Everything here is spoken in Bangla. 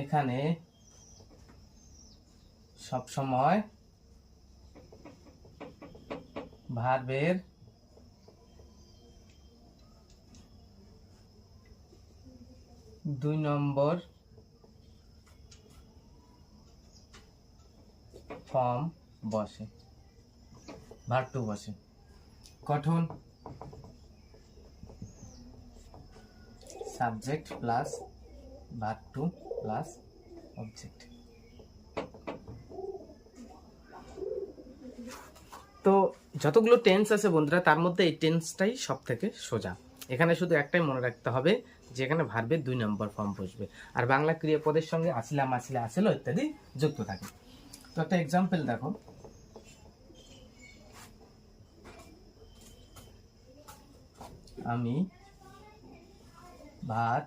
এখানে সব সময় ভার্বের দুই নম্বর ফর্ম বসে, ভার্ব টু বসে। গঠন subject plus verb two plus object. তো যতগুলো টেন্স আছে বন্ধুরা, তার মধ্যে এই টেন্সটাই সব থেকে সোজা। এখানে শুধু একটাই মনে রাখতে হবে যে এখানে ভার্বের 2 নম্বর ফর্ম বসবে, আর বাংলা ক্রিয়াপদের সঙ্গে আসিলাম, আসিলে, আসিল ইত্যাদি যুক্ত থাকে। তো একটা এক্সাম্পল দেখো, আমি ভাত